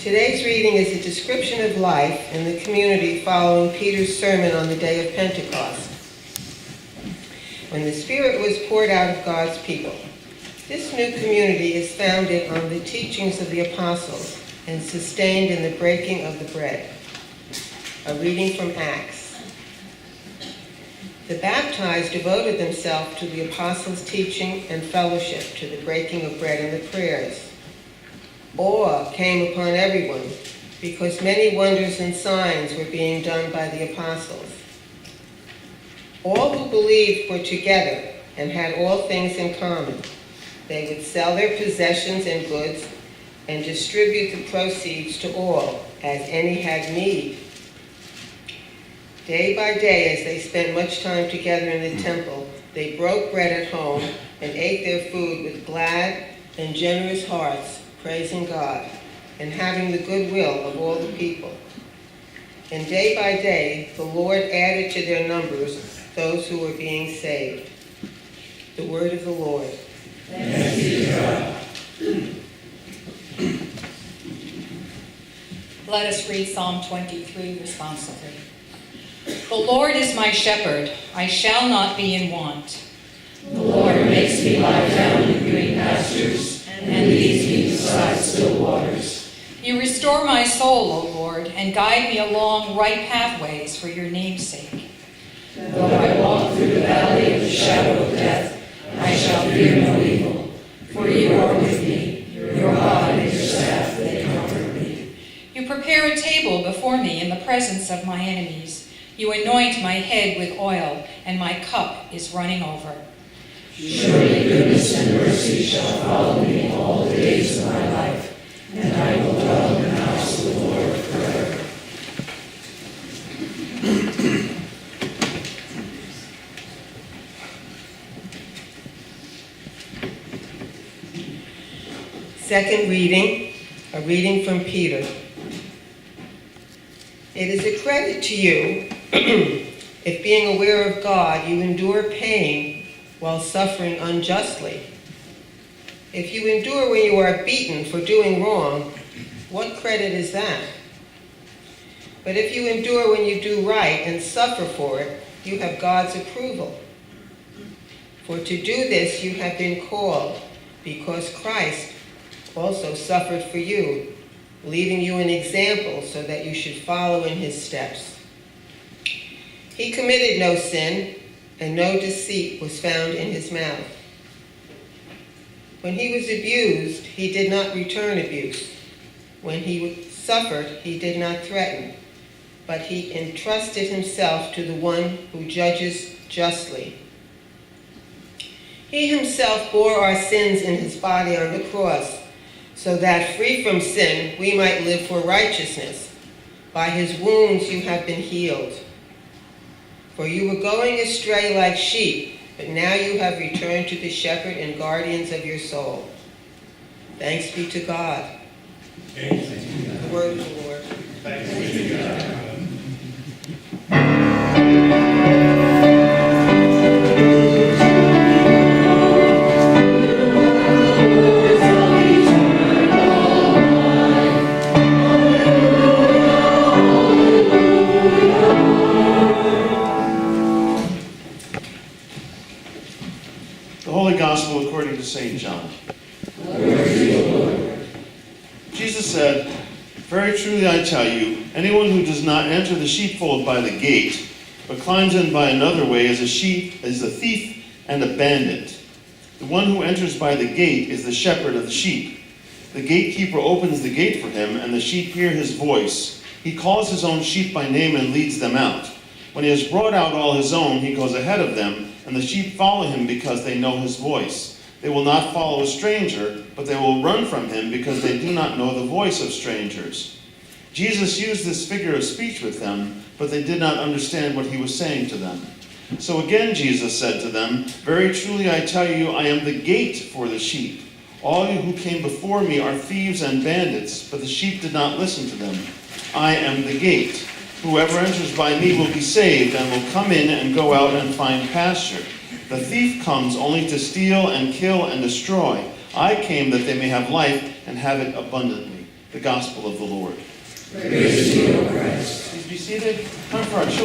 Today's reading is a description of life in the community following Peter's sermon on the day of Pentecost, when the Spirit was poured out of God's people. This new community is founded on the teachings of the apostles and sustained in the breaking of the bread. A reading from Acts. The baptized devoted themselves to the apostles' teaching and fellowship, to the breaking of bread and the prayers. Awe came upon everyone, because many wonders and signs were being done by the apostles. All who believed were together and had all things in common. They would sell their possessions and goods and distribute the proceeds to all, as any had need. Day by day, as they spent much time together in the temple, they broke bread at home and ate their food with glad and generous hearts, praising God, and having the goodwill of all the people. And day by day, the Lord added to their numbers those who were being saved. The word of the Lord. Thanks be to God. Let us read Psalm 23 responsively. The Lord is my shepherd, I shall not be in want. The Lord makes me lie down in green pastures, and leads me beside still waters. You restore my soul, O Lord, and guide me along right pathways for your name's sake. Though I walk through the valley of the shadow of death, I shall fear no evil, for you are with me. Your rod and your staff, they comfort me. You prepare a table before me in the presence of my enemies. You anoint my head with oil, and my cup is running over. Surely goodness and mercy shall follow me all the days of my life, and I will dwell in the house of the Lord forever. Second reading, a reading from Peter. It is a credit to you if, being aware of God, you endure pain while suffering unjustly. If you endure when you are beaten for doing wrong, what credit is that? But if you endure when you do right and suffer for it, you have God's approval. For to do this you have been called, because Christ also suffered for you, leaving you an example so that you should follow in his steps. He committed no sin, and no deceit was found in his mouth. When he was abused, he did not return abuse. When he suffered, he did not threaten, but he entrusted himself to the one who judges justly. He himself bore our sins in his body on the cross, so that, free from sin, we might live for righteousness. By his wounds you have been healed. For you were going astray like sheep, but now you have returned to the shepherd and guardians of your soul. Thanks be to God. The word of the Lord. Thanks be to God. Gospel according to St. John. Jesus said, "Very truly I tell you, anyone who does not enter the sheepfold by the gate, but climbs in by another way is a thief and a bandit. The one who enters by the gate is the shepherd of the sheep. The gatekeeper opens the gate for him, and the sheep hear his voice. He calls his own sheep by name and leads them out. When he has brought out all his own, he goes ahead of them, and the sheep follow him because they know his voice. They will not follow a stranger, but they will run from him because they do not know the voice of strangers." Jesus used this figure of speech with them, but they did not understand what he was saying to them. So again Jesus said to them, "Very truly I tell you, I am the gate for the sheep. All you who came before me are thieves and bandits, but the sheep did not listen to them. I am the gate. Whoever enters by me will be saved and will come in and go out and find pasture. The thief comes only to steal and kill and destroy. I came that they may have life and have it abundantly." the gospel of the Lord. Praise to you, O Christ. Please be seated. Time for our children.